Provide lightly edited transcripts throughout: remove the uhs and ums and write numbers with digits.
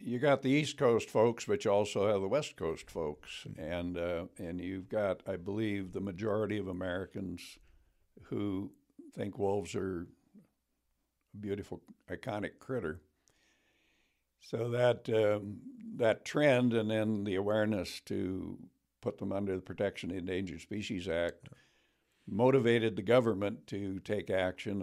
you got the East Coast folks, but you also have the West Coast folks, and you've got, I believe, the majority of Americans who think wolves are a beautiful, iconic critter. So that trend, and then the awareness to put them under the Protection of the Endangered Species Act, motivated the government to take action.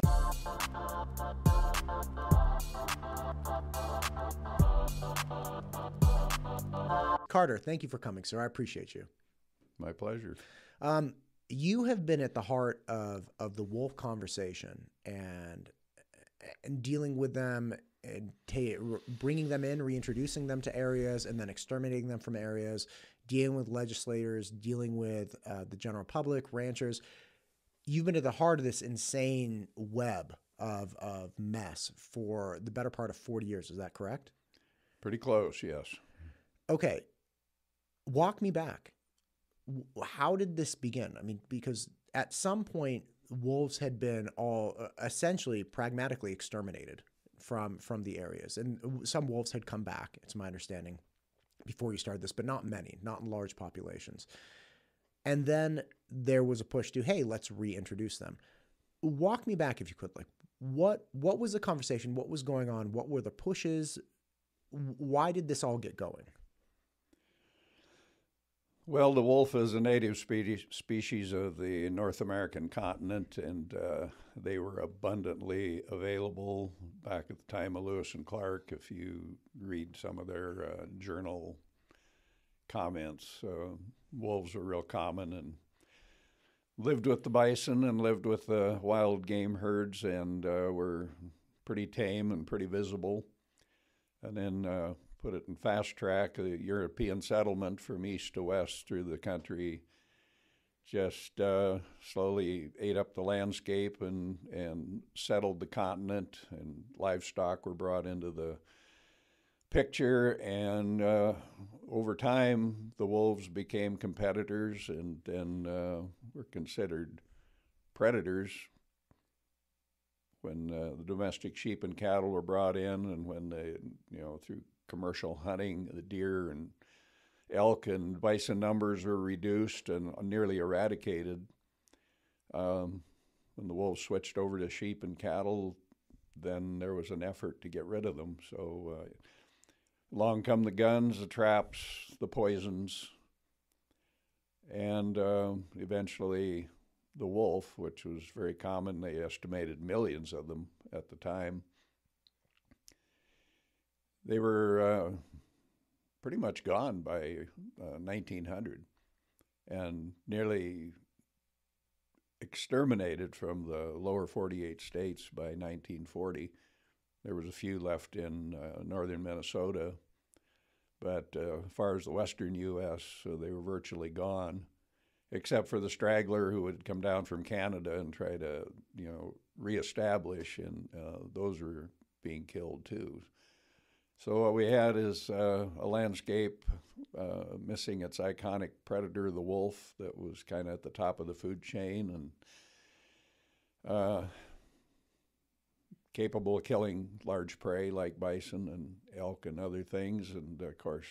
Carter, thank you for coming, sir. I appreciate you. My pleasure. You have been at the heart of the wolf conversation and dealing with them and bringing them in, reintroducing them to areas, and then exterminating them from areas, dealing with legislators, dealing with the general public, ranchers. You've been at the heart of this insane web of mess for the better part of 40 years. Is that correct? Pretty close, yes. Okay. Walk me back. How did this begin? I mean, because at some point, wolves had been all essentially pragmatically exterminated from the areas. And some wolves had come back, it's my understanding, before you started this, but not many, not in large populations. And then there was a push to, hey, let's reintroduce them. Walk me back, if you could. Like, what was the conversation? What was going on? What were the pushes? Why did this all get going? Well, the wolf is a native species of the North American continent, and they were abundantly available back at the time of Lewis and Clark. If you read some of their journal comments, wolves were real common and lived with the bison and lived with the wild game herds, and were pretty tame and pretty visible. And then put it in fast track, the European settlement from east to west through the country just slowly ate up the landscape and settled the continent, and livestock were brought into the picture, and over time the wolves became competitors and were considered predators when the domestic sheep and cattle were brought in, and when they, through commercial hunting, the deer and elk and bison numbers were reduced and nearly eradicated. When the wolves switched over to sheep and cattle, then there was an effort to get rid of them. So along come the guns, the traps, the poisons, and eventually the wolf, which was very common. They estimated millions of them at the time. They were pretty much gone by 1900 and nearly exterminated from the lower 48 states by 1940. There was a few left in northern Minnesota, but as far as the western U.S., they were virtually gone, except for the straggler who would come down from Canada and try to, reestablish, and those were being killed too. So what we had is a landscape missing its iconic predator, the wolf, that was kind of at the top of the food chain and capable of killing large prey like bison and elk and other things. And, of course,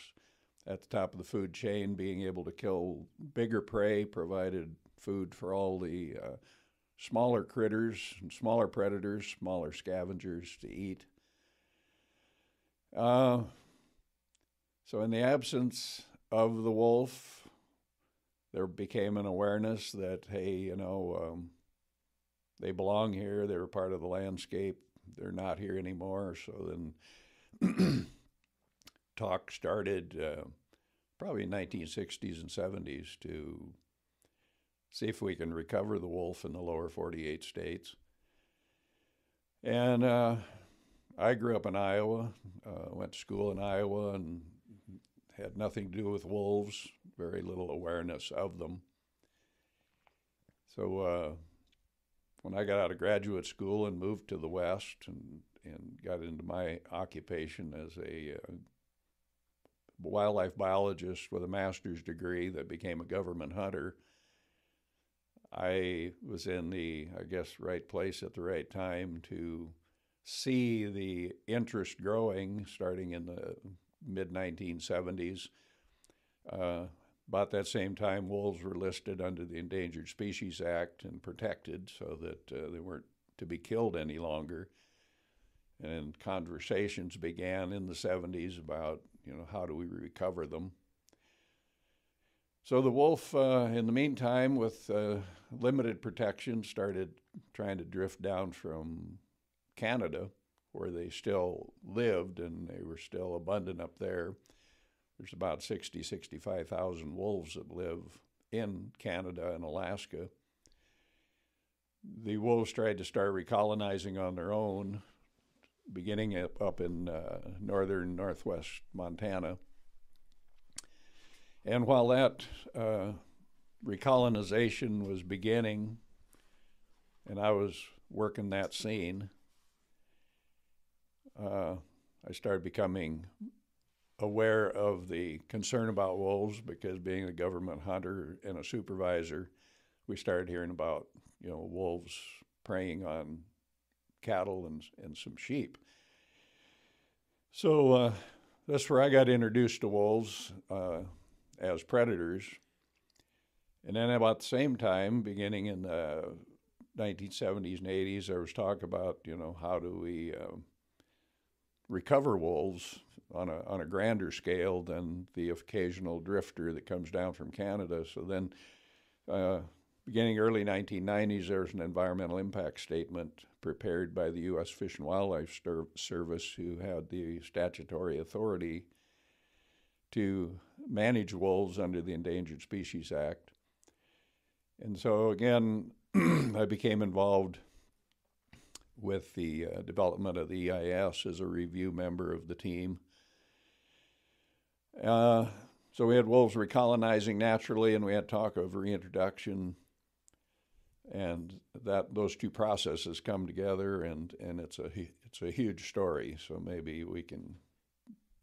at the top of the food chain, being able to kill bigger prey provided food for all the smaller critters and smaller predators, smaller scavengers to eat. So in the absence of the wolf, there became an awareness that, hey, they belong here. They were part of the landscape. They're not here anymore. So then talk started probably in 1960s and 70s to see if we can recover the wolf in the lower 48 states. And I grew up in Iowa, went to school in Iowa, and had nothing to do with wolves, very little awareness of them. So when I got out of graduate school and moved to the West and got into my occupation as a wildlife biologist with a master's degree that became a government hunter, I was in the, right place at the right time to see the interest growing starting in the mid-1970s. About that same time, wolves were listed under the Endangered Species Act and protected so that they weren't to be killed any longer. And conversations began in the 70s about, how do we recover them? So the wolf, in the meantime, with limited protection, started trying to drift down from Canada, where they still lived and they were still abundant up there. There's about 65,000 wolves that live in Canada and Alaska. The wolves tried to start recolonizing on their own, beginning up in northern northwest Montana. And while that recolonization was beginning, and I was working that scene, I started becoming aware of the concern about wolves because being a government hunter and a supervisor, we started hearing about, wolves preying on cattle and some sheep. So that's where I got introduced to wolves as predators. And then about the same time, beginning in the 1970s and 80s, there was talk about, how do we recover wolves on a grander scale than the occasional drifter that comes down from Canada. So then, beginning early 1990s, there was an environmental impact statement prepared by the U.S. Fish and Wildlife Service, who had the statutory authority to manage wolves under the Endangered Species Act. And so again, I became involved with the development of the EIS as a review member of the team. So we had wolves recolonizing naturally, and we had talk of reintroduction, and those two processes come together, and it's a huge story. So maybe we can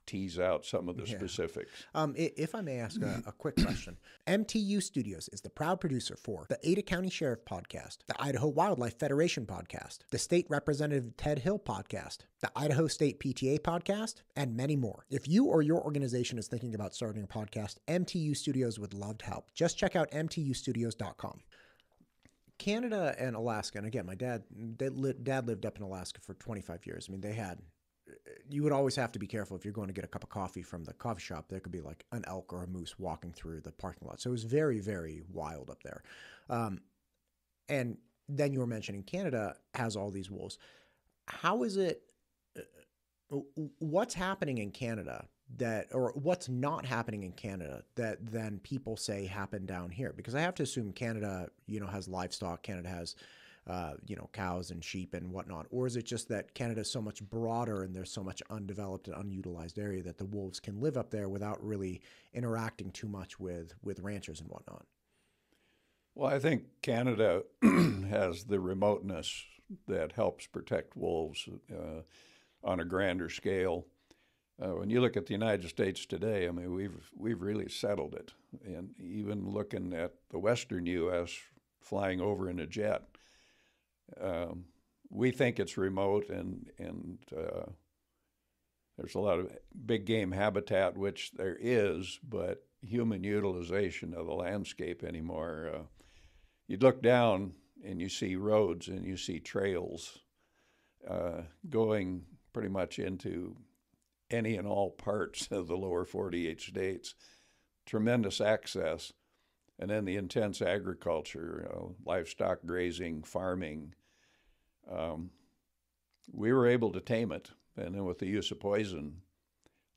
tease out some of the specifics. If I may ask a quick question. MTU Studios is the proud producer for the Ada County Sheriff Podcast, the Idaho Wildlife Federation Podcast, the State Representative Ted Hill Podcast, the Idaho State PTA Podcast, and many more. If you or your organization is thinking about starting a podcast, MTU Studios would love to help. Just check out mtustudios.com. Canada and Alaska, and again, my dad lived up in Alaska for 25 years. I mean, you would always have to be careful if you're going to get a cup of coffee from the coffee shop. There could be like an elk or a moose walking through the parking lot. So it was very, very wild up there. And then you were mentioning Canada has all these wolves. How is it, what's happening in Canada or what's not happening in Canada that then people say happened down here? Because I have to assume Canada, has livestock. Canada has cows and sheep and whatnot? Or is it just that Canada is so much broader and there's so much undeveloped and unutilized area that the wolves can live up there without really interacting too much with ranchers and whatnot? Well, I think Canada has the remoteness that helps protect wolves on a grander scale. When you look at the United States today, I mean, we've really settled it. And even looking at the western U.S. flying over in a jet, we think it's remote, and there's a lot of big game habitat, which there is, but human utilization of the landscape anymore. You'd look down and you see roads and you see trails going pretty much into any and all parts of the lower 48 states. Tremendous access. And then the intense agriculture, livestock grazing, farming. We were able to tame it, and then with the use of poison,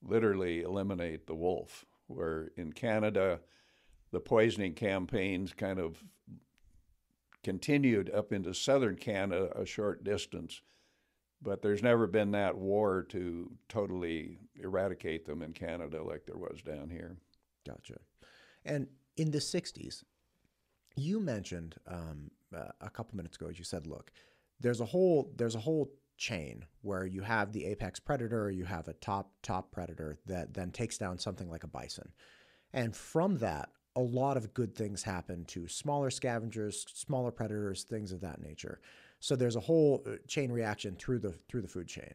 literally eliminate the wolf. Where in Canada, the poisoning campaigns kind of continued up into southern Canada a short distance, but there's never been that war to totally eradicate them in Canada like there was down here. Gotcha. And in the 60s, you mentioned a couple minutes ago, you said, look, there's a whole chain where you have the apex predator, you have a top predator that then takes down something like a bison. And from that, a lot of good things happen to smaller scavengers, smaller predators, things of that nature. So there's a whole chain reaction through the food chain.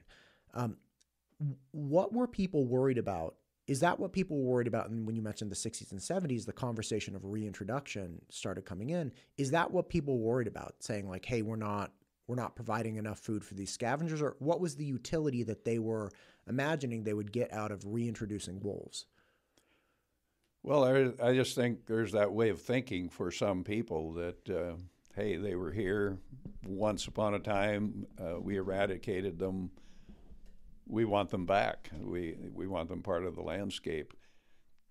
What were people worried about? Is that what people were worried about? And when you mentioned the 60s and 70s, the conversation of reintroduction started coming in. Is that what people were worried about? Saying like, hey, we're not providing enough food for these scavengers? Or what was the utility that they were imagining they would get out of reintroducing wolves? Well, I just think there's that way of thinking for some people that, hey, they were here once upon a time. We eradicated them. We want them back. We want them part of the landscape.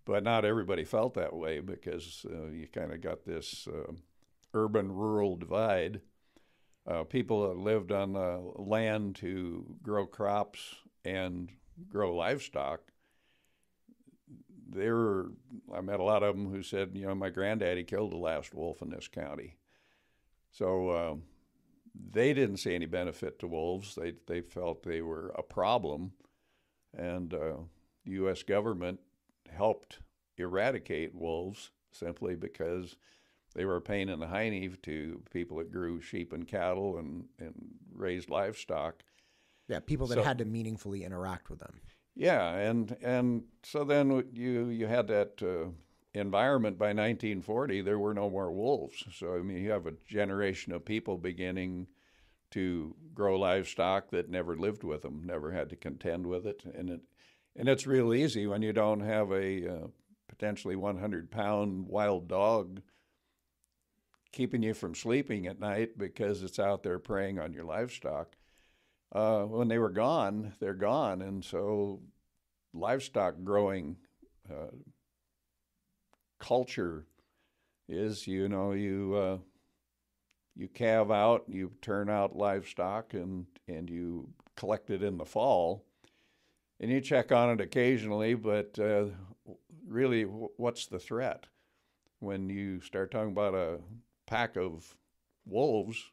But not everybody felt that way because you kind of got this urban-rural divide. People that lived on the land to grow crops and grow livestock, I met a lot of them who said, you know, my granddaddy killed the last wolf in this county. So they didn't see any benefit to wolves. They felt they were a problem, and the U.S. government helped eradicate wolves simply because they were a pain in the hiney to people that grew sheep and cattle and raised livestock. Yeah, people that had to meaningfully interact with them. Yeah, and so then you had that environment by 1940. There were no more wolves. So I mean, you have a generation of people beginning to grow livestock that never lived with them, never had to contend with it, and it's real easy when you don't have a potentially 100-pound wild dog keeping you from sleeping at night because it's out there preying on your livestock. When they were gone, they're gone, and so livestock growing culture is, you know, you calve out, you turn out livestock, and you collect it in the fall, and you check on it occasionally, but really, what's the threat? When you start talking about a pack of wolves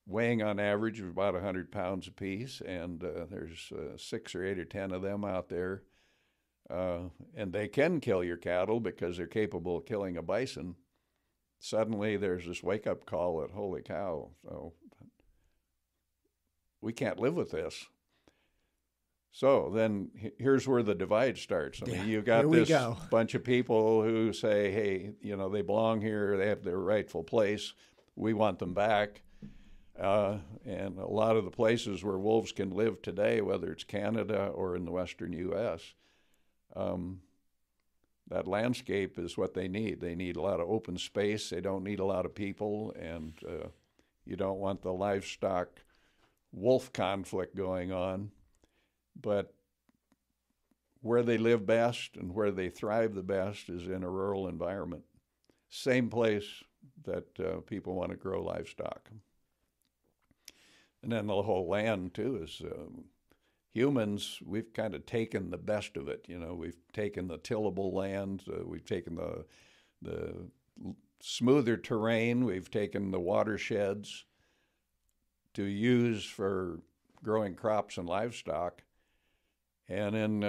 weighing on average of about 100 pounds apiece, and there's 6 or 8 or 10 of them out there, and they can kill your cattle because they're capable of killing a bison. Suddenly there's this wake-up call that, holy cow, so we can't live with this. So then here's where the divide starts. I mean, you've got this bunch of people who say, hey, you know, they belong here, they have their rightful place, we want them back. And a lot of the places where wolves can live today, whether it's Canada or in the western U.S., that landscape is what they need. They need a lot of open space. They don't need a lot of people, and you don't want the livestock-wolf conflict going on. But where they live best and where they thrive the best is in a rural environment. Same place that people want to grow livestock. And then the whole land, too, is humans, we've kind of taken the best of it. You know, we've taken the tillable land, we've taken the smoother terrain, we've taken the watersheds to use for growing crops and livestock. And then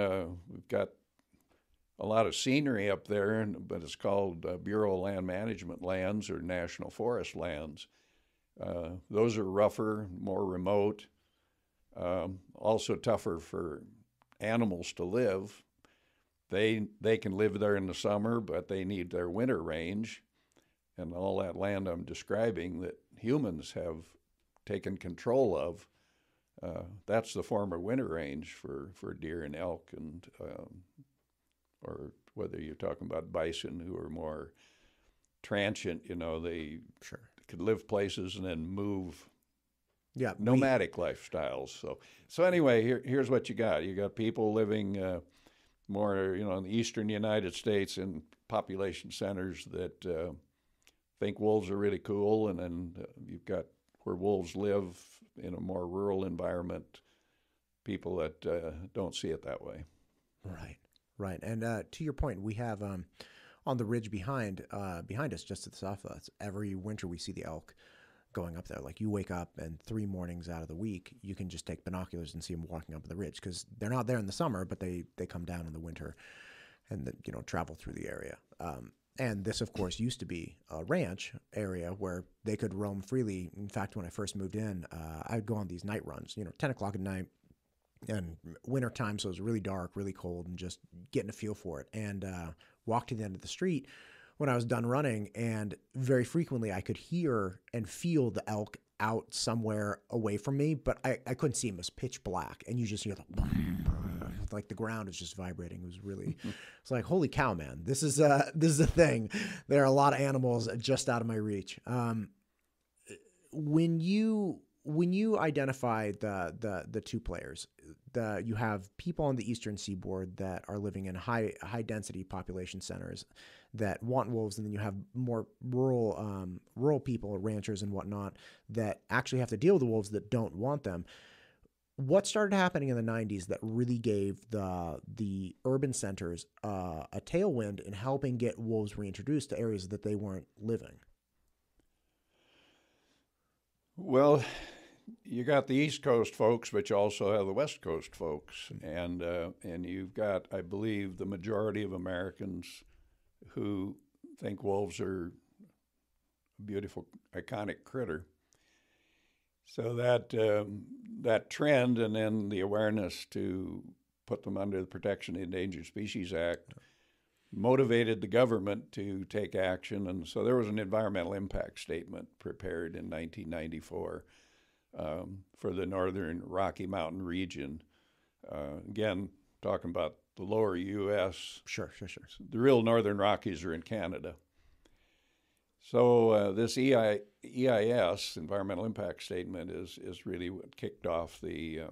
we've got a lot of scenery up there, but it's called Bureau of Land Management lands or National Forest lands. Those are rougher, more remote, also tougher for animals to live. They can live there in the summer, but they need their winter range. And all that land I'm describing that humans have taken control of, that's the former winter range for deer and elk, and or whether you're talking about bison who are more transient, you know, they could live places and then move. Yeah, nomadic lifestyles. So anyway, here's what you got. You got people living more, you know, in the eastern United States in population centers that think wolves are really cool, and then you've got where wolves live in a more rural environment, people that don't see it that way. Right. And to your point, we have on the ridge behind us, just to the south of us, every winter we see the elk going up there. Like, you wake up and 3 mornings out of the week, you can just take binoculars and see them walking up the ridge, because they're not there in the summer, but they come down in the winter and travel through the area. And this, of course, used to be a ranch area where they could roam freely. In fact, when I first moved in, I would go on these night runs, 10 o'clock at night, and winter time, so it was really dark, really cold, and just getting a feel for it. And walked to the end of the street when I was done running, and very frequently I could hear and feel the elk out somewhere away from me, but I couldn't see him. It was pitch black, and you just hear like the ground is just vibrating. It was really, it's like, holy cow, man, this is a thing. There are a lot of animals just out of my reach. When you identify the two players, you have people on the eastern seaboard that are living in high density population centers that want wolves, and then you have more rural people, ranchers and whatnot, that actually have to deal with the wolves that don't want them. What started happening in the 90s that really gave the urban centers a tailwind in helping get wolves reintroduced to areas that they weren't living? Well, you got the East Coast folks, but you also have the West Coast folks, and you've got, I believe, the majority of Americans who think wolves are a beautiful, iconic critter. So that trend, and then the awareness to put them under the Protection of the Endangered Species Act, motivated the government to take action. And so there was an environmental impact statement prepared in 1994 for the northern Rocky Mountain region. Again, talking about the lower U.S. Sure. The real northern Rockies are in Canada. So this EIS, Environmental Impact Statement, is really what kicked off the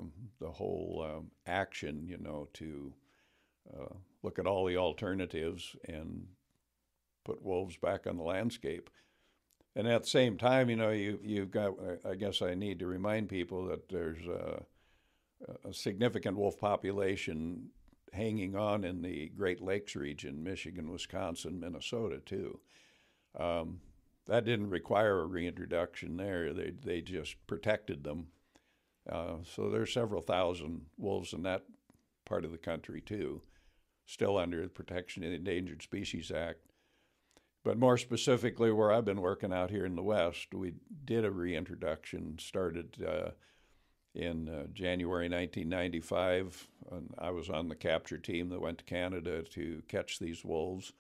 whole action, to look at all the alternatives and put wolves back on the landscape. And at the same time, you've got, I guess I need to remind people that there's a significant wolf population hanging on in the Great Lakes region, Michigan, Wisconsin, Minnesota, too. That didn't require a reintroduction there. They just protected them. So there's several thousand wolves in that part of the country, too, still under the Protection of the Endangered Species Act. But more specifically, where I've been working out here in the West, we did a reintroduction, started in January 1995. And I was on the capture team that went to Canada to catch these wolves.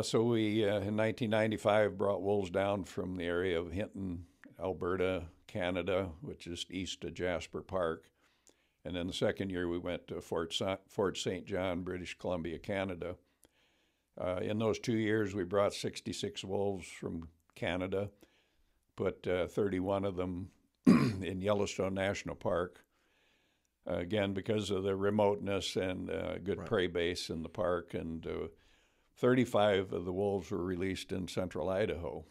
So we, in 1995, brought wolves down from the area of Hinton, Alberta, Canada, which is east of Jasper Park. And then the second year, we went to Fort St. John, British Columbia, Canada. In those 2 years, we brought 66 wolves from Canada, put 31 of them in Yellowstone National Park. Again, because of the remoteness and good prey base in the park, and 35 of the wolves were released in central Idaho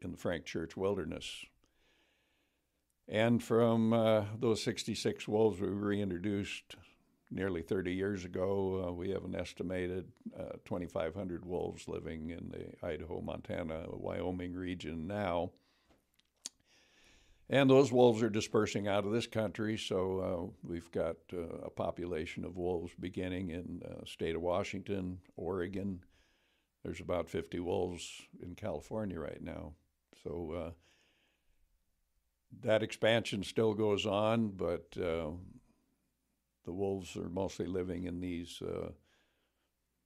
in the Frank Church Wilderness. And from those 66 wolves we reintroduced nearly 30 years ago, we have an estimated 2,500 wolves living in the Idaho, Montana, Wyoming region now. And those wolves are dispersing out of this country, so we've got a population of wolves beginning in the state of Washington, Oregon. There's about 50 wolves in California right now. So that expansion still goes on, but the wolves are mostly living in these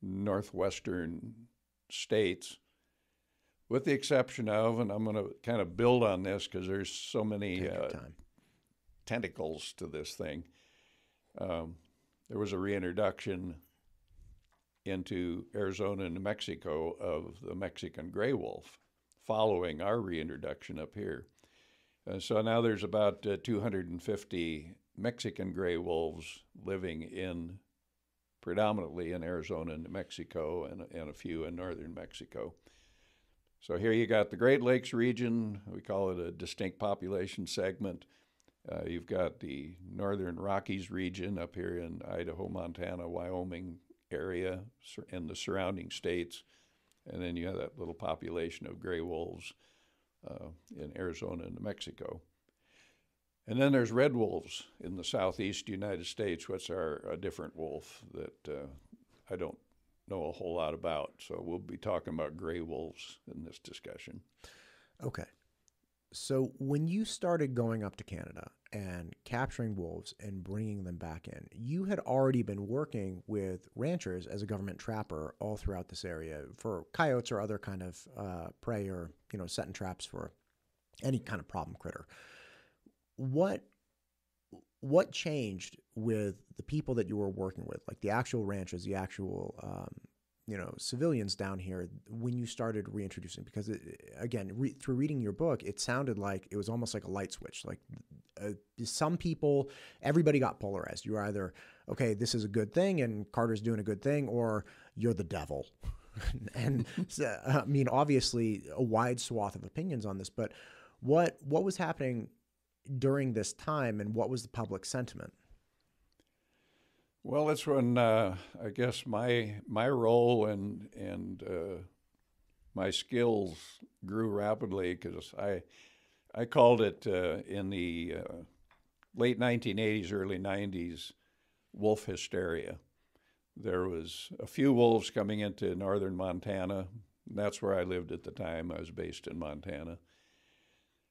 northwestern states, with the exception of, and I'm going to kind of build on this because there's so many tentacles to this thing. There was a reintroduction into Arizona and New Mexico of the Mexican gray wolf following our reintroduction up here. So now there's about 250 Mexican gray wolves living predominantly in Arizona and New Mexico, and a few in northern Mexico. So here you got the Great Lakes region. We call it a distinct population segment. You've got the northern Rockies region up here in Idaho, Montana, Wyoming area, and the surrounding states. And then you have that little population of gray wolves in Arizona and New Mexico. And then there's red wolves in the southeast United States, which are a different wolf that I don't know a whole lot about. So we'll be talking about gray wolves in this discussion. Okay. So when you started going up to Canada and capturing wolves and bringing them back in, you had already been working with ranchers as a government trapper all throughout this area for coyotes or other kind of prey, or setting traps for any kind of problem critter. What changed with the people that you were working with, like the actual ranchers, the actual civilians down here, when you started reintroducing? Because through reading your book, it sounded like it was almost like a light switch. Like some people, everybody got polarized. You were either, okay, this is a good thing and Carter's doing a good thing, or you're the devil. And I mean, obviously a wide swath of opinions on this, but what was happening during this time, and what was the public sentiment? Well, that's when I guess my role and my skills grew rapidly, because I called it in the late 1980s, early 90s, wolf hysteria. There was a few wolves coming into northern Montana. That's where I lived at the time. I was based in Montana.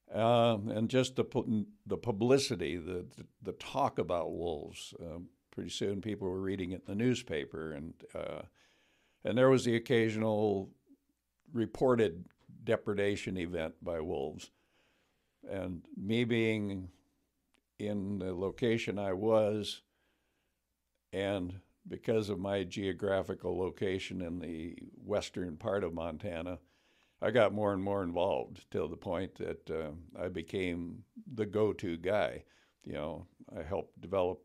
And just the publicity, the talk about wolves. Pretty soon, people were reading it in the newspaper, and there was the occasional reported depredation event by wolves. And me being in the location I was, and because of my geographical location in the western part of Montana, I got more and more involved, till the point that I became the go-to guy. I helped develop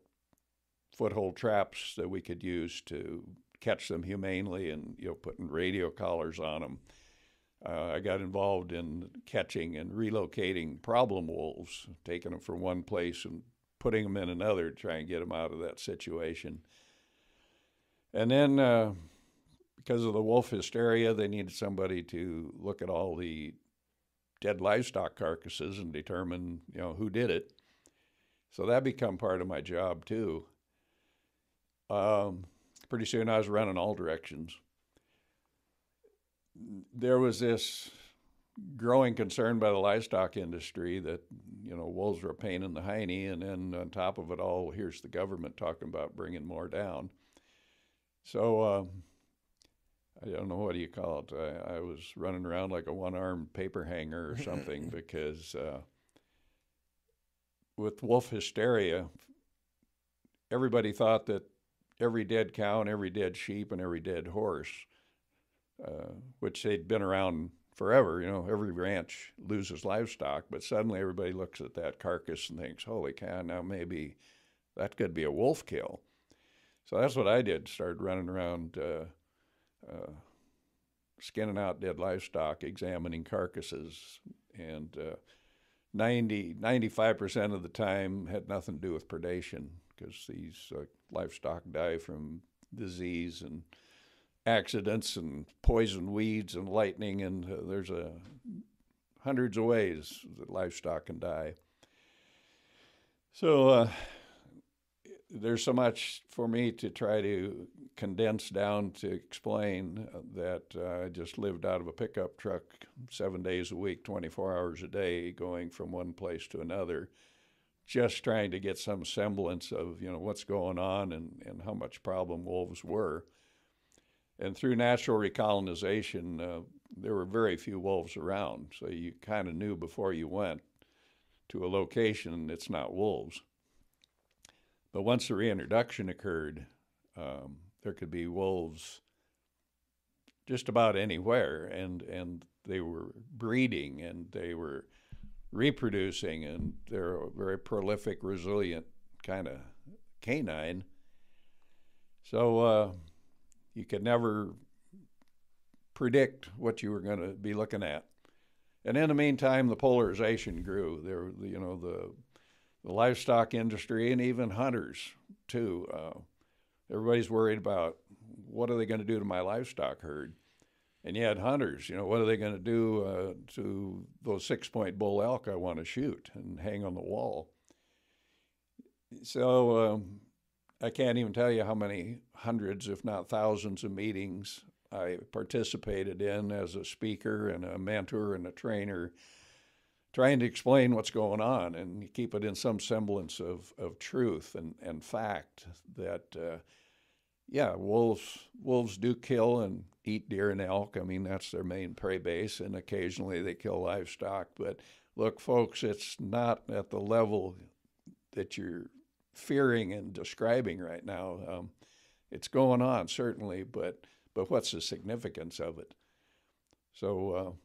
foothold traps that we could use to catch them humanely, and putting radio collars on them. I got involved in catching and relocating problem wolves, taking them from one place and putting them in another to try and get them out of that situation. And then because of the wolf hysteria, they needed somebody to look at all the dead livestock carcasses and determine, who did it. So that became part of my job too. Pretty soon I was running all directions. There was this growing concern by the livestock industry that, wolves were a pain in the hiney, and then on top of it all, here's the government talking about bringing more down. So I don't know, what do you call it? I was running around like a one-armed paper hanger or something, because with wolf hysteria, everybody thought that every dead cow and every dead sheep and every dead horse, which they'd been around forever, every ranch loses livestock, but suddenly everybody looks at that carcass and thinks, holy cow, now maybe that could be a wolf kill. So that's what I did, started running around skinning out dead livestock, examining carcasses, and 95% of the time had nothing to do with predation, because these livestock die from disease and accidents and poison weeds and lightning, and there's hundreds of ways that livestock can die. So there's so much for me to try to condense down to explain that I just lived out of a pickup truck 7 days a week, 24 hours a day, going from one place to another, just trying to get some semblance of what's going on and how much problem wolves were. And through natural recolonization, there were very few wolves around, so you kind of knew before you went to a location it's not wolves. But once the reintroduction occurred, there could be wolves just about anywhere, and they were breeding and they were reproducing, and they're a very prolific, resilient kind of canine. So you could never predict what you were going to be looking at. And in the meantime, the polarization grew. There, the livestock industry and even hunters too. Everybody's worried about what are they going to do to my livestock herd, and you had hunters. What are they going to do to those 6-point bull elk I want to shoot and hang on the wall? So I can't even tell you how many hundreds, if not thousands, of meetings I participated in as a speaker and a mentor and a trainer, trying to explain what's going on and keep it in some semblance of truth and fact that, yeah, wolves do kill and eat deer and elk. I mean, that's their main prey base, and occasionally they kill livestock. But look, folks, it's not at the level that you're fearing and describing right now. It's going on, certainly, but what's the significance of it? So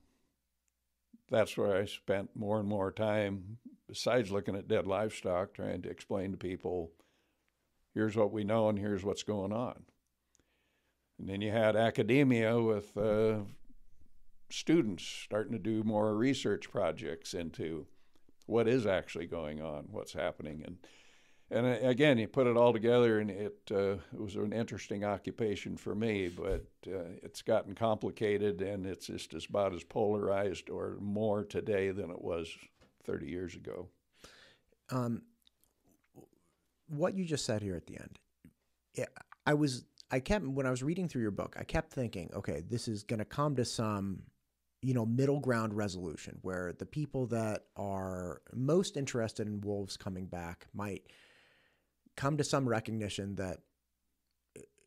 that's where I spent more and more time, besides looking at dead livestock, trying to explain to people, here's what we know and here's what's going on. And then you had academia with students starting to do more research projects into what is actually going on, what's happening. And again, you put it all together, and it was an interesting occupation for me, but it's gotten complicated, and it's just about as polarized or more today than it was 30 years ago. What you just said here at the end, when I was reading through your book, I kept thinking, okay, this is going to come to some, middle ground resolution where the people that are most interested in wolves coming back might come to some recognition that,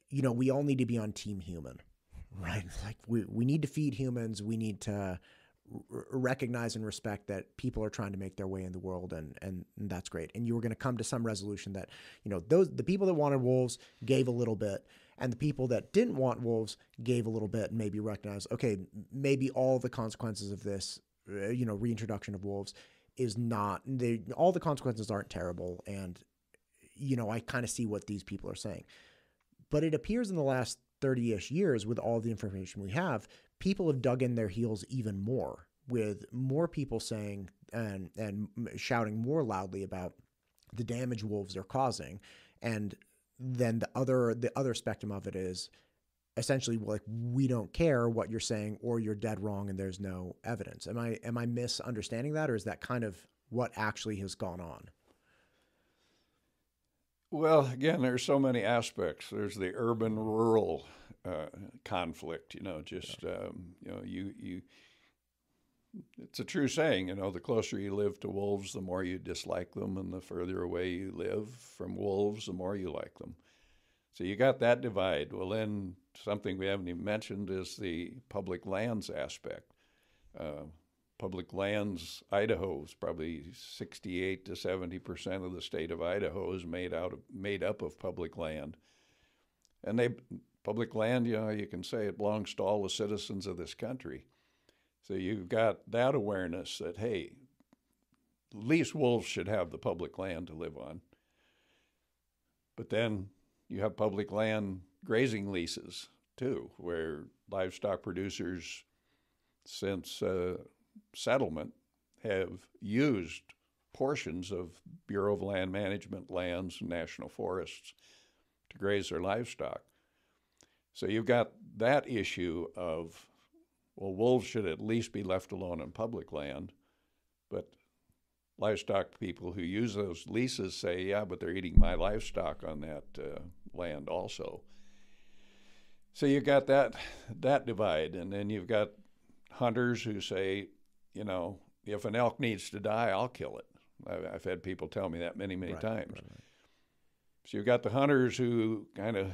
we all need to be on team human, right? Like we need to feed humans. We need to recognize and respect that people are trying to make their way in the world, and that's great. And you were going to come to some resolution that, the people that wanted wolves gave a little bit, and the people that didn't want wolves gave a little bit, and maybe recognize, okay, maybe all the consequences of this, reintroduction of wolves is not, all the consequences aren't terrible, and I kind of see what these people are saying. But it appears in the last 30-ish years, with all the information we have, people have dug in their heels even more, with more people saying and shouting more loudly about the damage wolves are causing. And then the other spectrum of it is essentially like, we don't care what you're saying, or you're dead wrong and there's no evidence. Am I misunderstanding that, or is that kind of what actually has gone on? Well, again, there's so many aspects. There's the urban-rural conflict. It's a true saying. The closer you live to wolves, the more you dislike them, and the further away you live from wolves, the more you like them. So you got that divide. Well, then something we haven't even mentioned is the public lands aspect. Public lands, Idaho is probably 68 to 70% of the state of Idaho is made up of public land. And public land, you can say it belongs to all the citizens of this country. So you've got that awareness that, hey, at least wolves should have the public land to live on. But then you have public land grazing leases too, where livestock producers, since settlement, have used portions of Bureau of Land Management lands and national forests to graze their livestock. So you've got that issue of, well, wolves should at least be left alone on public land, but livestock people who use those leases say, yeah, but they're eating my livestock on that land also. So you've got that divide, and then you've got hunters who say, if an elk needs to die, I'll kill it. I've had people tell me that many times. Right. So you've got the hunters who kind of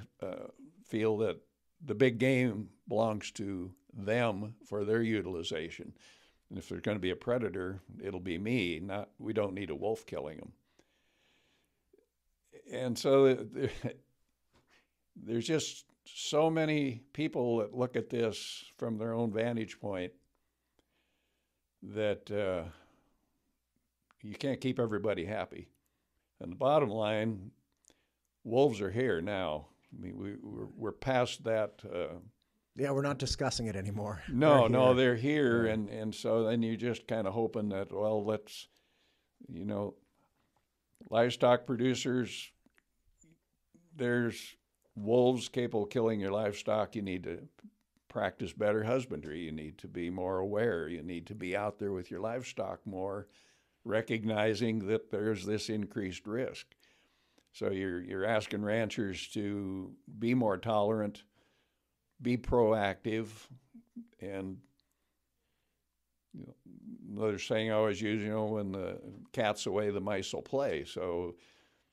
feel that the big game belongs to them for their utilization. And if there's going to be a predator, it'll be me. We don't need a wolf killing them. And so there's just so many people that look at this from their own vantage point that you can't keep everybody happy. And the bottom line, wolves are here now. I mean, we're past that. Yeah, we're not discussing it anymore. No, they're here, yeah. And so then you're just kind of hoping that, well, let's, livestock producers, there's wolves capable of killing your livestock. You need to practice better husbandry. You need to be more aware. You need to be out there with your livestock more, recognizing that there's this increased risk. So you're asking ranchers to be more tolerant, be proactive, and There's saying I always use, when the cat's away, the mice will play. So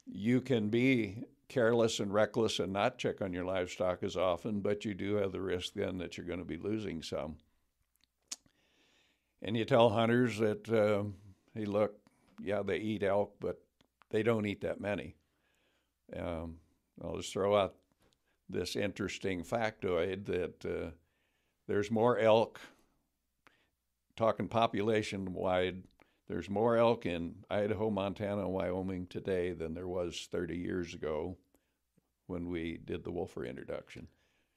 you can be careless and reckless and not check on your livestock as often, but you do have the risk then that you're going to be losing some. And you tell hunters that, hey, look, yeah, they eat elk, but they don't eat that many. I'll just throw out this interesting factoid that there's more elk, talking population-wide, there's more elk in Idaho, Montana, and Wyoming today than there was 30 years ago when we did the wolf reintroduction.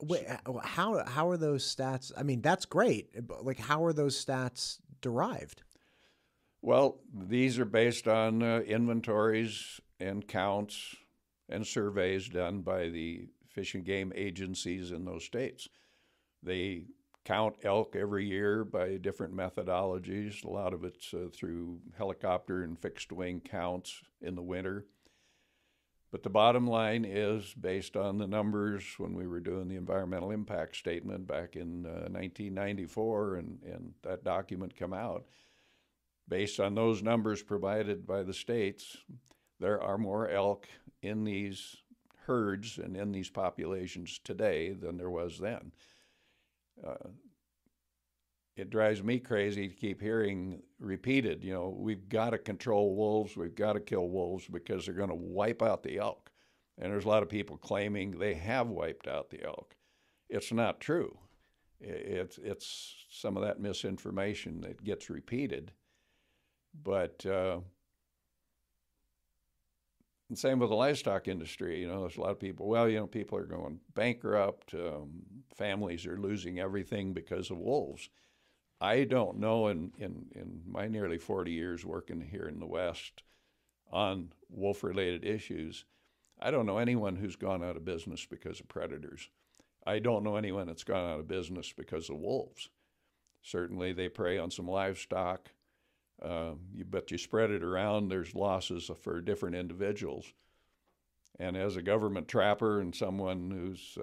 Wait, how are those stats? I mean, that's great, but like, how are those stats derived? Well, these are based on inventories and counts and surveys done by the fish and game agencies in those states. They count elk every year by different methodologies. A lot of it's through helicopter and fixed wing counts in the winter. But the bottom line is based on the numbers when we were doing the environmental impact statement back in 1994, and that document come out. Based on those numbers provided by the states, there are more elk in these herds and in these populations today than there was then. It drives me crazy to keep hearing repeated, we've got to control wolves, we've got to kill wolves because they're going to wipe out the elk. And there's a lot of people claiming they have wiped out the elk. It's not true. It's some of that misinformation that gets repeated. But and same with the livestock industry. There's a lot of people, people are going bankrupt. Families are losing everything because of wolves. I don't know in my nearly 40 years working here in the West on wolf-related issues, I don't know anyone who's gone out of business because of predators. I don't know anyone that's gone out of business because of wolves. Certainly they prey on some livestock. But you spread it around, there's losses for different individuals. And as a government trapper and someone who's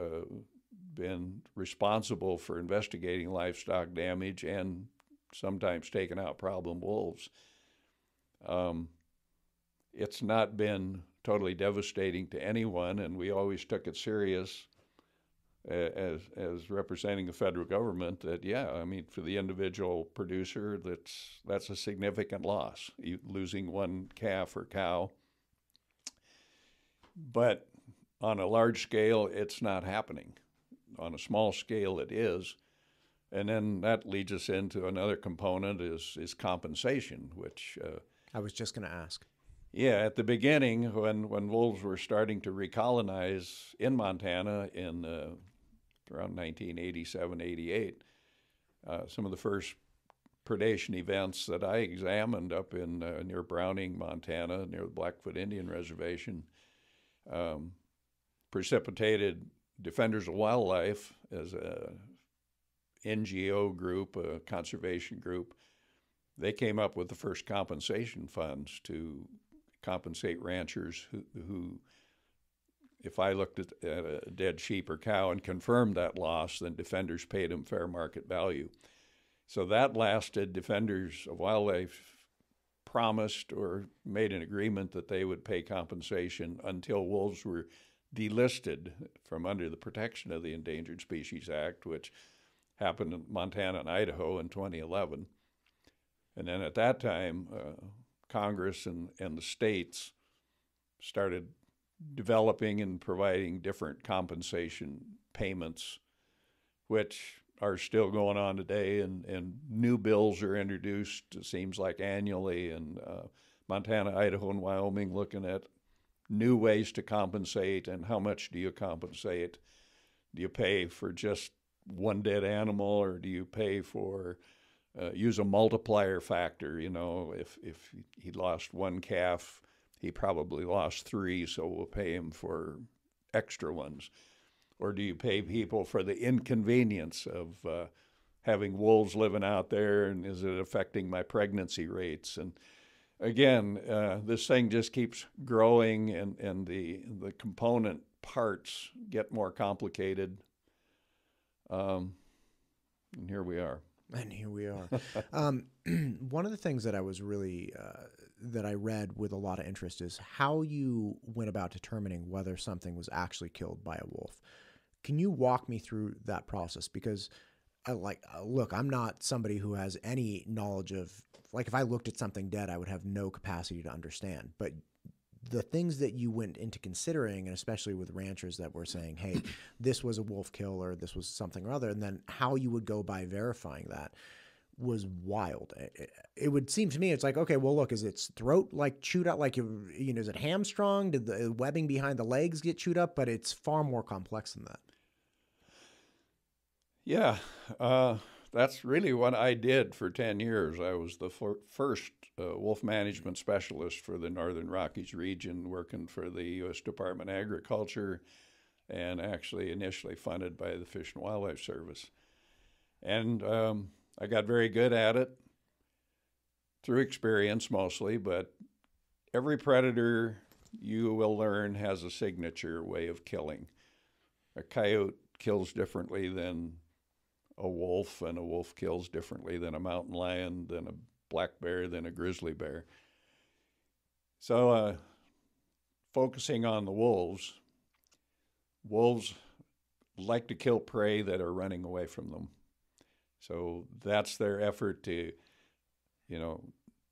been responsible for investigating livestock damage and sometimes taking out problem wolves, it's not been totally devastating to anyone, and we always took it serious as representing the federal government that, for the individual producer, that's a significant loss, losing one calf or cow. But on a large scale, it's not happening. On a small scale, it is. And then that leads us into another component is compensation, which... I was just going to ask. Yeah, at the beginning, when wolves were starting to recolonize in Montana in around 1987, 88, some of the first predation events that I examined up in near Browning, Montana, near the Blackfoot Indian Reservation, precipitated Defenders of Wildlife as a NGO group, a conservation group. They came up with the first compensation funds to compensate ranchers who if I looked at a dead sheep or cow and confirmed that loss, then Defenders paid them fair market value. So that lasted. Defenders of Wildlife promised or made an agreement that they would pay compensation until wolves were delisted from under the protection of the Endangered Species Act, which happened in Montana and Idaho in 2011. And then at that time, Congress and the states started developing and providing different compensation payments, which are still going on today, and new bills are introduced, it seems like annually, and Montana, Idaho, and Wyoming looking at new ways to compensate, and how much do you compensate? Do you pay for just one dead animal, or do you pay for, use a multiplier factor? If he lost one calf, he probably lost three, so we'll pay him for extra ones. Or do you pay people for the inconvenience of having wolves living out there, and is it affecting my pregnancy rates? And again, this thing just keeps growing, and the component parts get more complicated. And here we are. And here we are. One of the things that I was really that I read with a lot of interest is how you went about determining whether something was actually killed by a wolf. Can you walk me through that process? Because look, I'm not somebody who has any knowledge of, like, if I looked at something dead, I would have no capacity to understand. But the things that you went into considering, and especially with ranchers that were saying, hey, this was a wolf kill or this was something or other, and then how you would go by verifying that was wild. It would seem to me, it's like, okay, well, look, is its throat like chewed up? Like, is it hamstrung? Did the webbing behind the legs get chewed up? But it's far more complex than that. Yeah, that's really what I did for 10 years. I was the first wolf management specialist for the Northern Rockies region, working for the U.S. Department of Agriculture, and actually initially funded by the Fish and Wildlife Service. And I got very good at it through experience mostly, but every predator you will learn has a signature way of killing. A coyote kills differently than a wolf, and a wolf kills differently than a mountain lion, than a black bear, than a grizzly bear. So focusing on the wolves like to kill prey that are running away from them. So that's their effort to,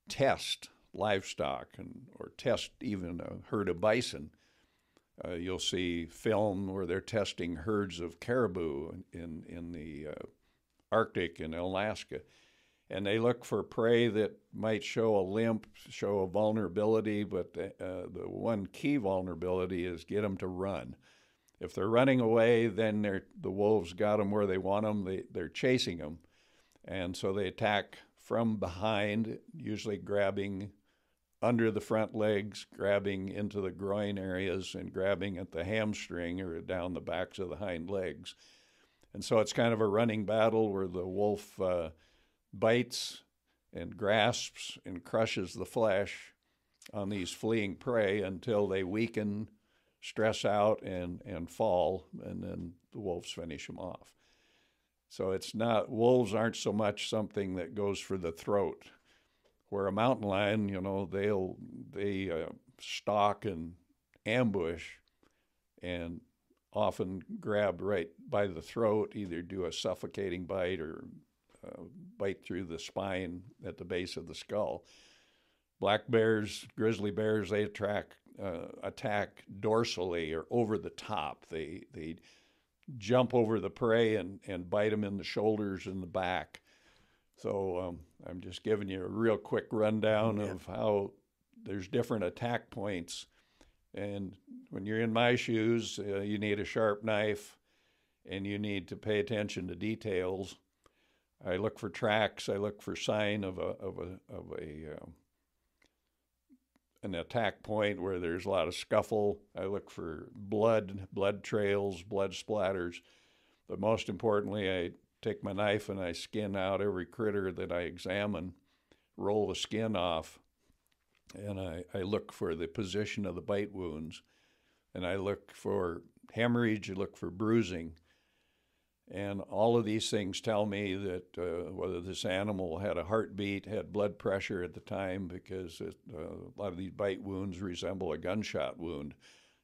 test livestock or test even a herd of bison. You'll see film where they're testing herds of caribou in the Arctic and Alaska. And they look for prey that might show a limp, show a vulnerability, but the one key vulnerability is get them to run. If they're running away, then the wolves got them where they want them. They're chasing them. And so they attack from behind, usually grabbing under the front legs, grabbing into the groin areas, and grabbing at the hamstring or down the backs of the hind legs. And so it's kind of a running battle where the wolf bites and grasps and crushes the flesh on these fleeing prey until they weaken, stress out, and fall, and then the wolves finish them off. So wolves aren't so much something that goes for the throat. Where a mountain lion, they stalk and ambush and often grab right by the throat, either do a suffocating bite or bite through the spine at the base of the skull. Black bears, grizzly bears, they attack dorsally or over the top. They jump over the prey and bite them in the shoulders and the back. So I'm just giving you a real quick rundown of how there's different attack points. And when you're in my shoes, you need a sharp knife and you need to pay attention to details. I look for tracks. I look for sign of an attack point where there's a lot of scuffle. I look for blood trails, blood splatters. But most importantly, I take my knife and I skin out every critter that I examine, roll the skin off, and I look for the position of the bite wounds. And I look for hemorrhage, I look for bruising. And all of these things tell me that whether this animal had a heartbeat, had blood pressure at the time, because a lot of these bite wounds resemble a gunshot wound.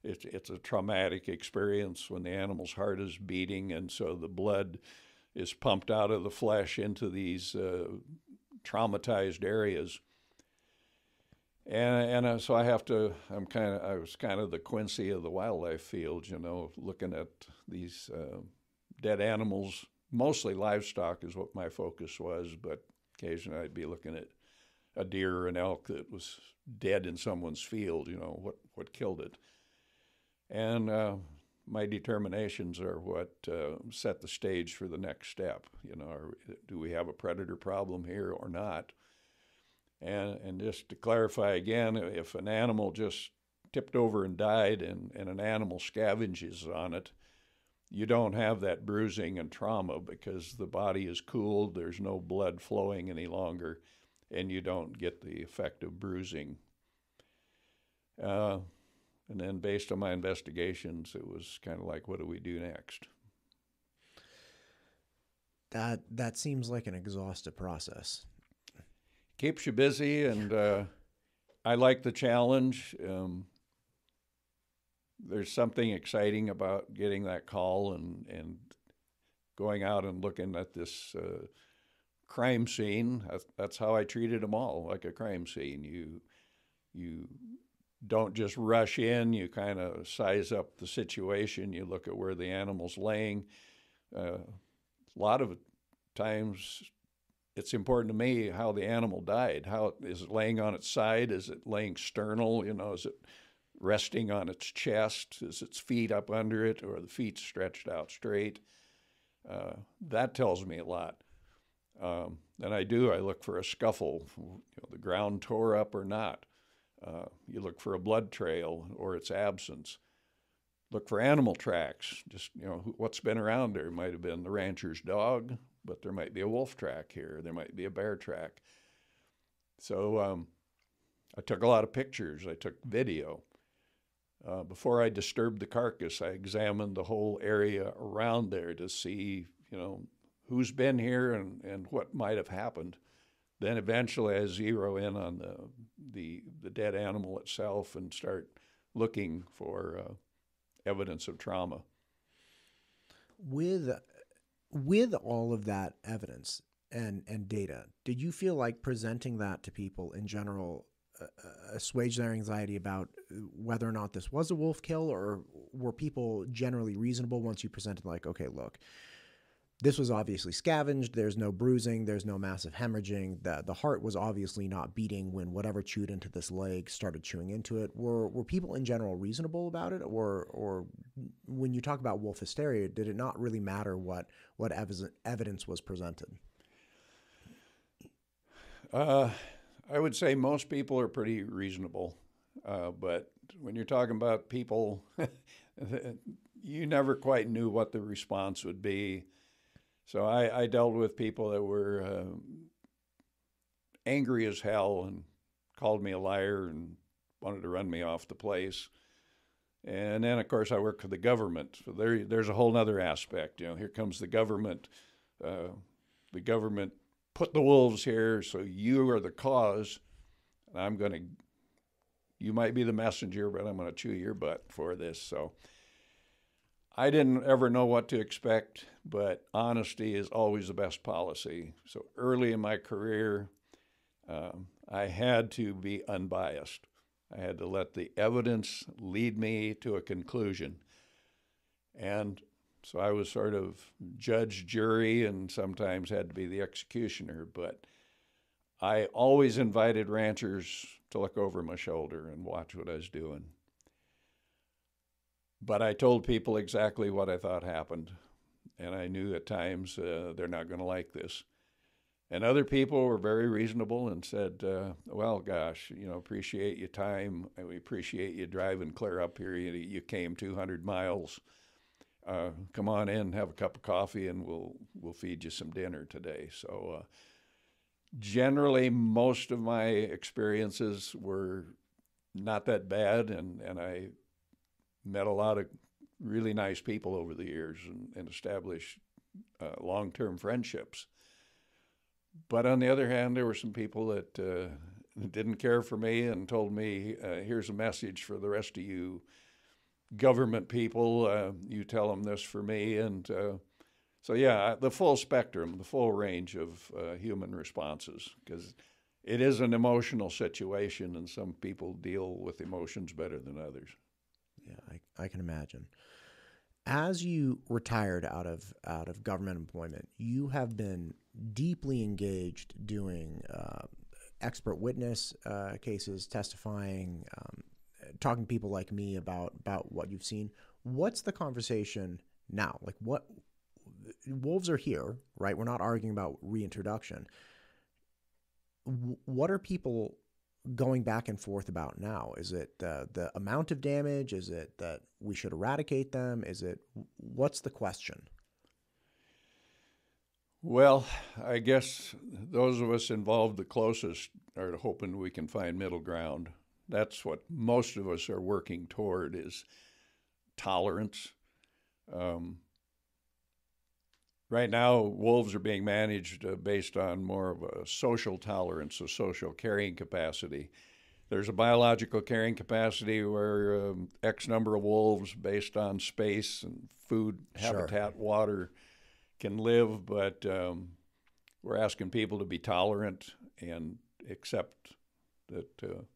It's a traumatic experience when the animal's heart is beating, and so the blood is pumped out of the flesh into these traumatized areas. And so I was kind of the Quincy of the wildlife field, looking at these dead animals. Mostly livestock is what my focus was, but occasionally I'd be looking at a deer or an elk that was dead in someone's field, what killed it. And my determinations are what set the stage for the next step. Do we have a predator problem here or not? And just to clarify again, if an animal just tipped over and died and an animal scavenges on it, you don't have that bruising and trauma because the body is cooled, there's no blood flowing any longer, and you don't get the effect of bruising. And then based on my investigations, it was kind of like, what do we do next? That seems like an exhaustive process. Keeps you busy, and I like the challenge. There's something exciting about getting that call and going out and looking at this crime scene. That's how I treated them all, like a crime scene. You don't just rush in. You kind of size up the situation. You look at where the animal's laying. A lot of times, it's important to me how the animal died. How is it laying on its side? Is it laying sternal? You know, is it resting on its chest? Is its feet up under it, or the feet stretched out straight? That tells me a lot. And I look for a scuffle, the ground tore up or not. You look for a blood trail or its absence. Look for animal tracks, just, what's been around there. It might have been the rancher's dog, but there might be a wolf track here. There might be a bear track. So I took a lot of pictures. I took video. Before I disturbed the carcass, I examined the whole area around there to see, who's been here and what might have happened. Then eventually I zero in on the dead animal itself and start looking for evidence of trauma. With all of that evidence and data, did you feel like presenting that to people in general assuaged their anxiety about whether or not this was a wolf kill, or were people generally reasonable once you presented, like, okay, look, this was obviously scavenged, there's no bruising, there's no massive hemorrhaging, the heart was obviously not beating when whatever chewed into this leg started chewing into it? Were people in general reasonable about it, or when you talk about wolf hysteria, did it not really matter what evidence was presented? I would say most people are pretty reasonable, but when you're talking about people, you never quite knew what the response would be. So I dealt with people that were angry as hell and called me a liar and wanted to run me off the place. And then, of course, I work for the government. So there's a whole other aspect. Here comes the government. The government put the wolves here, so you are the cause. And you might be the messenger, but I'm going to chew your butt for this. So I didn't ever know what to expect, but honesty is always the best policy. So early in my career, I had to be unbiased. I had to let the evidence lead me to a conclusion. And so I was sort of judge, jury, and sometimes had to be the executioner. But I always invited ranchers to look over my shoulder and watch what I was doing. But I told people exactly what I thought happened. And I knew at times they're not going to like this. And other people were very reasonable and said, well, gosh, appreciate your time. We appreciate you driving clear up here. You came 200 miles. Come on in, have a cup of coffee, and we'll feed you some dinner today. So generally, most of my experiences were not that bad, and I met a lot of really nice people over the years and established long-term friendships. But on the other hand, there were some people that didn't care for me and told me, here's a message for the rest of you government people. You tell them this for me. And so, yeah, the full spectrum, the full range of human responses, because it is an emotional situation, and some people deal with emotions better than others. Yeah, I can imagine. As you retired out of government employment, you have been deeply engaged doing expert witness cases, testifying, talking to people like me about what you've seen. What's the conversation now? Like, what wolves are here, right? We're not arguing about reintroduction. What are people going back and forth about now? Is it the amount of damage? Is it that we should eradicate them? What's the question? Well, I guess those of us involved the closest are hoping we can find middle ground. That's what most of us are working toward, is tolerance. right now, wolves are being managed based on more of a social tolerance, a social carrying capacity. There's a biological carrying capacity where X number of wolves, based on space and food, habitat, water, can live, but we're asking people to be tolerant and accept that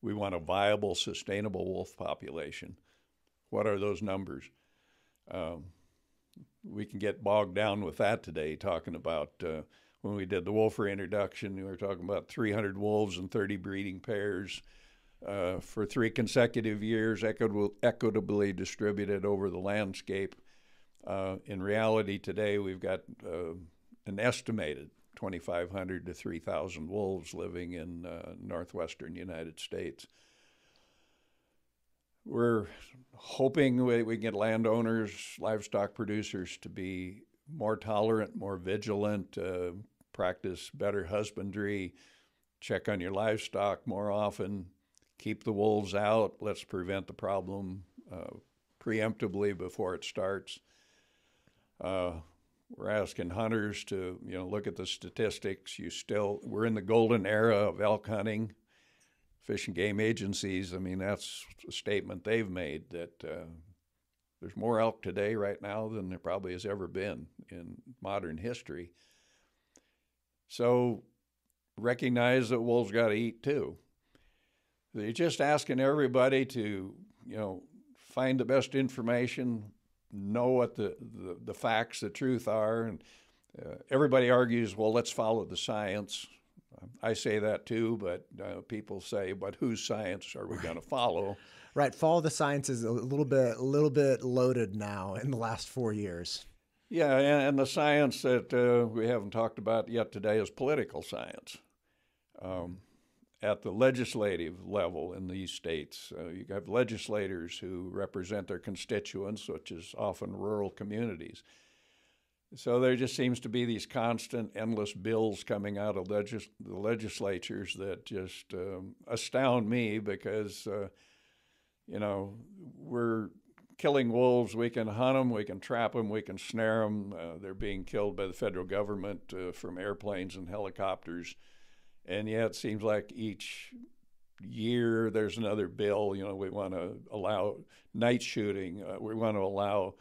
we want a viable, sustainable wolf population. What are those numbers? We can get bogged down with that today, talking about when we did the wolf reintroduction, we were talking about 300 wolves and 30 breeding pairs for 3 consecutive years, equitably distributed over the landscape. In reality today, we've got an estimated 2,500 to 3,000 wolves living in northwestern United States. We're hoping we can get landowners, livestock producers to be more tolerant, more vigilant, practice better husbandry, check on your livestock more often, keep the wolves out. Let's prevent the problem preemptively before it starts. We're asking hunters to, look at the statistics. We're in the golden era of elk hunting. Fish and Game agencies, that's a statement they've made that there's more elk today right now than there probably has ever been in modern history. So recognize that wolves got to eat too. They're just asking everybody to, find the best information, know what the facts, the truth are. And everybody argues, well, let's follow the science. I say that too, but people say, but whose science are we going to follow? Right. Follow the science is a little bit loaded now in the last 4 years. Yeah, and the science that we haven't talked about yet today is political science. At the legislative level in these states, you have legislators who represent their constituents, which is often rural communities. So there just seems to be these constant, endless bills coming out of the legislatures that just astound me because, we're killing wolves. We can hunt them, we can trap them, we can snare them. They're being killed by the federal government from airplanes and helicopters. And yet it seems like each year there's another bill. We want to allow night shooting. We want to allow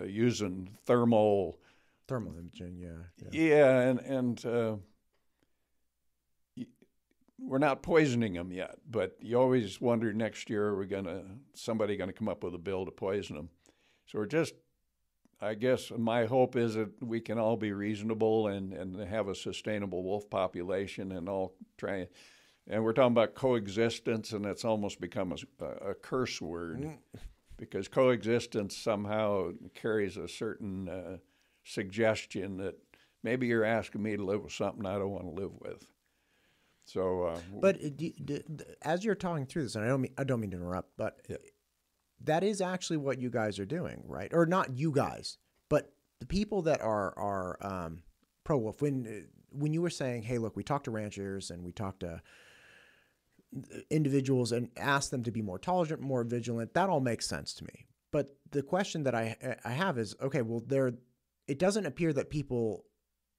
using thermal imaging, yeah. Yeah, and we're not poisoning them yet, but you always wonder next year, somebody gonna come up with a bill to poison them? So I guess my hope is that we can all be reasonable and have a sustainable wolf population and all try. And we're talking about coexistence, and it's almost become a curse word because coexistence somehow carries a certain suggestion that maybe you're asking me to live with something I don't want to live with. So, but as you're talking through this, and I don't mean to interrupt, but that is actually what you guys are doing, right? Or not you guys, but the people that are pro wolf. When you were saying, "Hey, look, we talked to ranchers and we talked to individuals and asked them to be more tolerant, more vigilant," that all makes sense to me. But the question that I have is, okay, well, it doesn't appear that people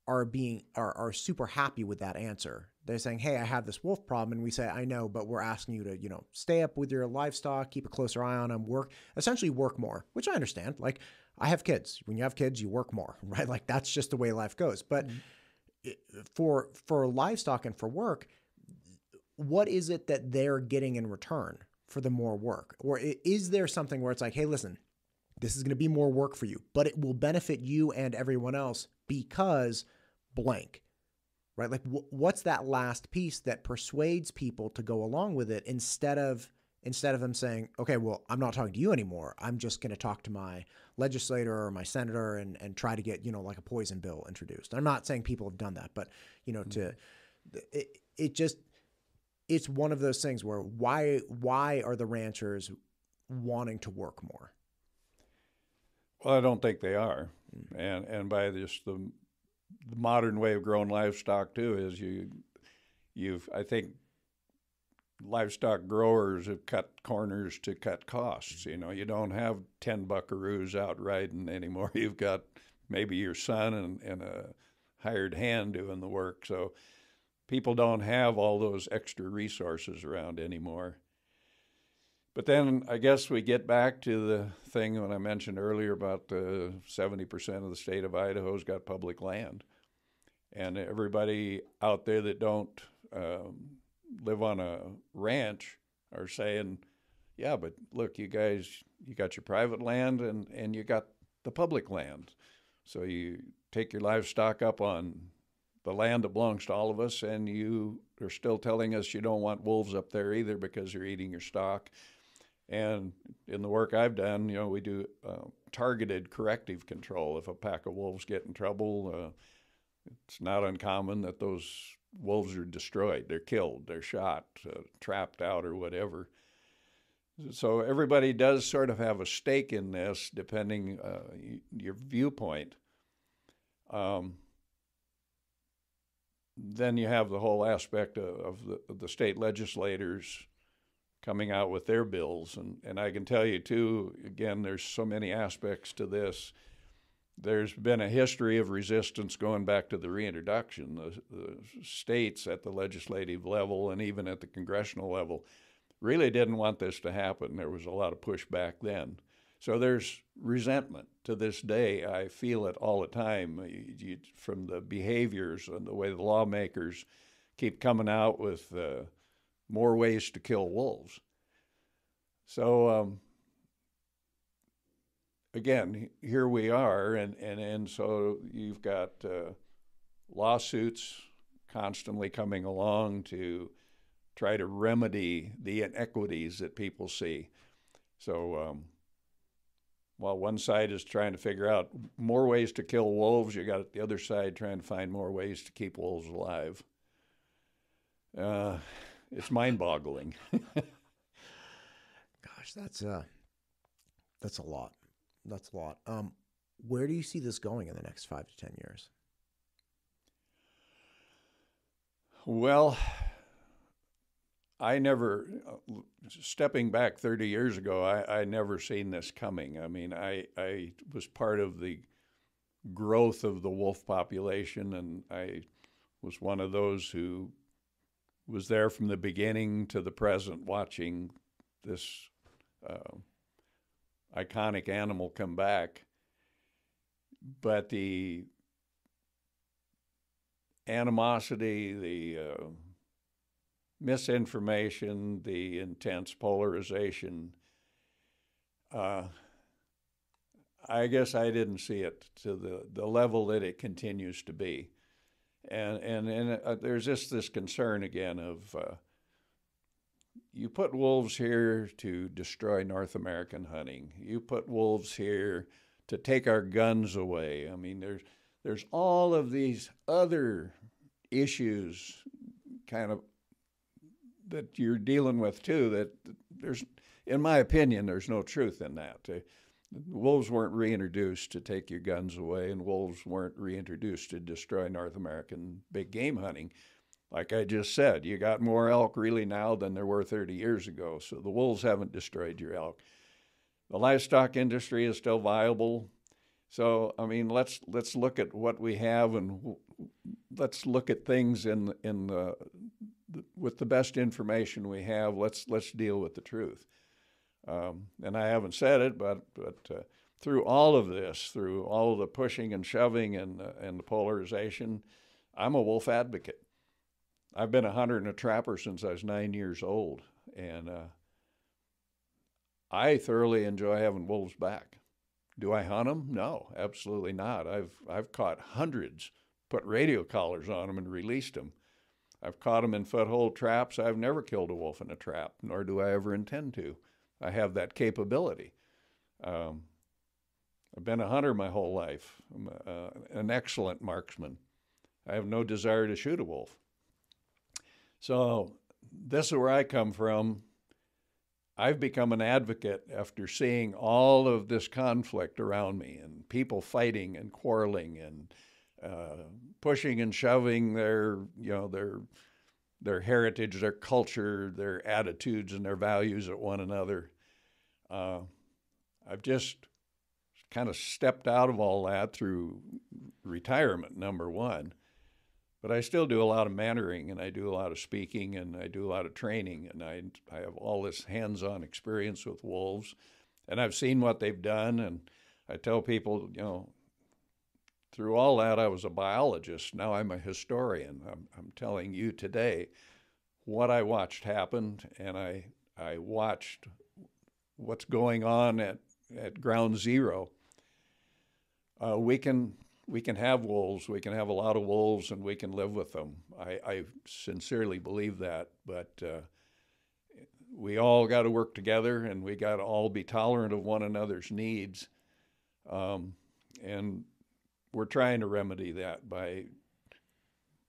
are super happy with that answer. They're saying, "Hey, I have this wolf problem," and we say, "I know, but we're asking you to, stay up with your livestock, keep a closer eye on them, essentially work more," which I understand. Like, I have kids. When you have kids, you work more, right? Like, that's just the way life goes. But for livestock and for work, what is it that they're getting in return for the more work? Or is there something where it's like, "Hey, listen, this is going to be more work for you, but it will benefit you and everyone else because blank," right? Like, what's that last piece that persuades people to go along with it instead of them saying, "Okay, well, I'm not talking to you anymore. I'm just going to talk to my legislator or my senator and try to get, like a poison bill introduced." I'm not saying people have done that, but, it's one of those things where why are the ranchers wanting to work more? Well, I don't think they are, and by just the modern way of growing livestock too is I think livestock growers have cut corners to cut costs. You don't have 10 buckaroos out riding anymore. You've got maybe your son and a hired hand doing the work. So people don't have all those extra resources around anymore. But then I guess we get back to the thing when I mentioned earlier about 70% of the state of Idaho's got public land. And everybody out there that don't live on a ranch are saying, yeah, but look, you guys, you got your private land and you got the public land. So you take your livestock up on the land that belongs to all of us, and you are still telling us you don't want wolves up there either because you're eating your stock. And in the work I've done, you know, we do targeted corrective control. If a pack of wolves get in trouble, it's not uncommon that those wolves are destroyed. They're killed, they're shot, trapped out, or whatever. So everybody does sort of have a stake in this, depending your viewpoint. Then you have the whole aspect of the state legislators coming out with their bills. And I can tell you, too, again, there's so many aspects to this. There's been a history of resistance going back to the reintroduction. The states at the legislative level and even at the congressional level really didn't want this to happen. There was a lot of pushback then. So there's resentment to this day. I feel it all the time from the behaviors and the way the lawmakers keep coming out with more ways to kill wolves. So again, here we are, and so you've got lawsuits constantly coming along to try to remedy the inequities that people see. So while one side is trying to figure out more ways to kill wolves, you got the other side trying to find more ways to keep wolves alive. It's mind-boggling. Gosh, that's a lot. That's a lot. Where do you see this going in the next 5 to 10 years? Well, I never, stepping back 30 years ago, I never seen this coming. I mean, I was part of the growth of the wolf population, and I was one of those who was there from the beginning to the present watching this iconic animal come back. But the animosity, the misinformation, the intense polarization, I guess I didn't see it to the level that it continues to be. And there's just this concern again of you put wolves here to destroy North American hunting. You put wolves here to take our guns away. I mean, there's all of these other issues kind of that you're dealing with too, that there's, in my opinion, there's no truth in that. Wolves weren't reintroduced to take your guns away, and wolves weren't reintroduced to destroy North American big game hunting. Like I just said, you got more elk really now than there were 30 years ago, so the wolves haven't destroyed your elk. The livestock industry is still viable. So, I mean, let's look at what we have, and let's look at things with the best information we have. Let's deal with the truth. And I haven't said it, but through all of this, through all of the pushing and shoving and the polarization, I'm a wolf advocate. I've been a hunter and a trapper since I was 9 years old, and I thoroughly enjoy having wolves back. Do I hunt them? No, absolutely not. I've caught hundreds, put radio collars on them and released them. I've caught them in foothold traps. I've never killed a wolf in a trap, nor do I ever intend to. I have that capability. I've been a hunter my whole life. I'm an excellent marksman. I have no desire to shoot a wolf. So this is where I come from. I've become an advocate after seeing all of this conflict around me and people fighting and quarreling and pushing and shoving their heritage, their culture, their attitudes and their values at one another. I've just kind of stepped out of all that through retirement, number one. But I still do a lot of mentoring, and I do a lot of speaking, and I do a lot of training, and I have all this hands-on experience with wolves, and I've seen what they've done, and I tell people, through all that, I was a biologist. Now I'm a historian. I'm telling you today what I watched happen, and I watched what's going on at ground zero. We can have wolves. We can have a lot of wolves, and we can live with them. I sincerely believe that, but we all got to work together, and we got to all be tolerant of one another's needs. And we're trying to remedy that by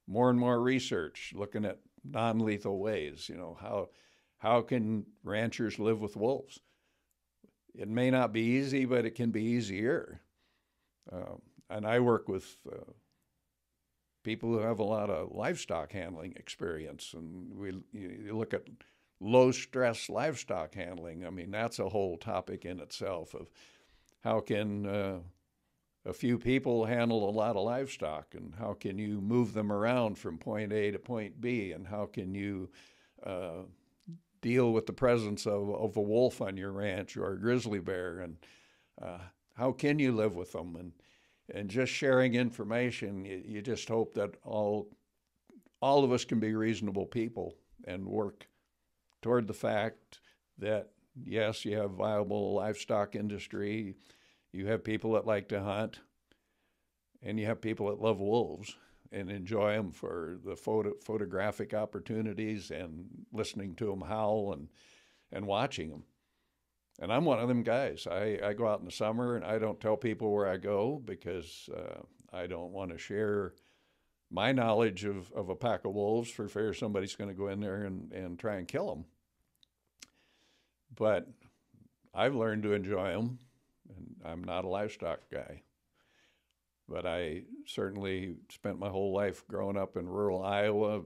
more and more research, looking at non-lethal ways. How can ranchers live with wolves? It may not be easy, but it can be easier. And I work with people who have a lot of livestock handling experience, and you look at low-stress livestock handling. I mean, that's a whole topic in itself of how can a few people handle a lot of livestock, and how can you move them around from point A to point B, and how can you deal with the presence of a wolf on your ranch or a grizzly bear, and how can you live with them? And just sharing information, you just hope that all of us can be reasonable people and work toward the fact that, yes, you have viable livestock industry, you have people that like to hunt, and you have people that love wolves and enjoy them for the photographic opportunities and listening to them howl and watching them. And I'm one of them guys. I go out in the summer, and I don't tell people where I go because I don't want to share my knowledge of a pack of wolves for fear somebody's going to go in there and try and kill them. But I've learned to enjoy them, and I'm not a livestock guy. But I certainly spent my whole life growing up in rural Iowa,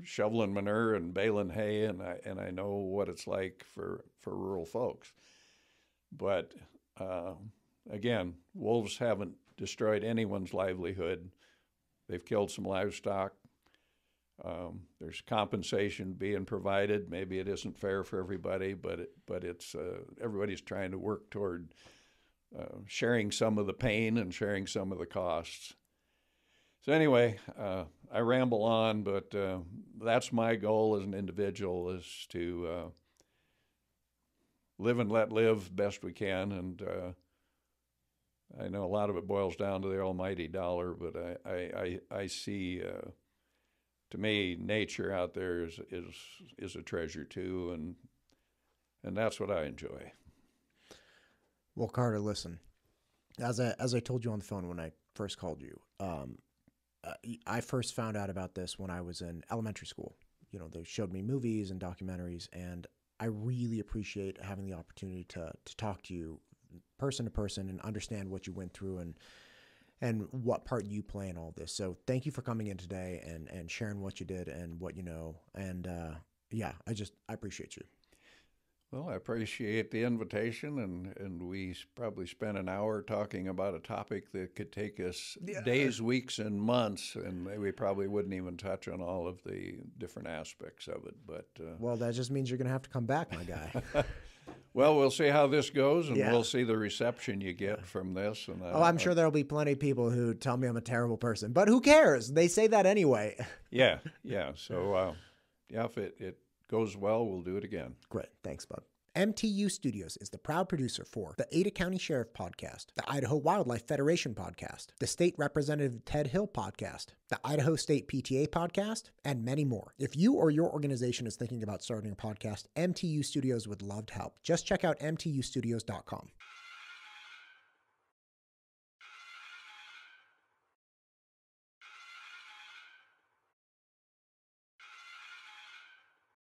shoveling manure and baling hay, and I know what it's like for rural folks. But again, wolves haven't destroyed anyone's livelihood. They've killed some livestock. There's compensation being provided. Maybe it isn't fair for everybody, but it's everybody's trying to work toward sharing some of the pain and sharing some of the costs. So anyway, I ramble on, but that's my goal as an individual, is to live and let live best we can. And I know a lot of it boils down to the almighty dollar, but I see, to me, nature out there is a treasure too, and that's what I enjoy. Well, Carter, listen, as I told you on the phone when I first called you, I first found out about this when I was in elementary school. They showed me movies and documentaries, and I really appreciate having the opportunity to talk to you person to person and understand what you went through and what part you play in all this. So thank you for coming in today and sharing what you did and what you know. And I appreciate you. Well, I appreciate the invitation, and we probably spent an hour talking about a topic that could take us days, weeks, and months, and we probably wouldn't even touch on all of the different aspects of it. But well, that just means you're going to have to come back, my guy. Well, we'll see how this goes, and we'll see the reception you get from this. And I'm sure there'll be plenty of people who tell me I'm a terrible person, but who cares? They say that anyway. Yeah. So, if it goes well, we'll do it again. Great. Thanks, bud. MTU Studios is the proud producer for the Ada County Sheriff Podcast, the Idaho Wildlife Federation Podcast, the State Representative Ted Hill Podcast, the Idaho State PTA Podcast, and many more. If you or your organization is thinking about starting a podcast, MTU Studios would love to help. Just check out mtustudios.com.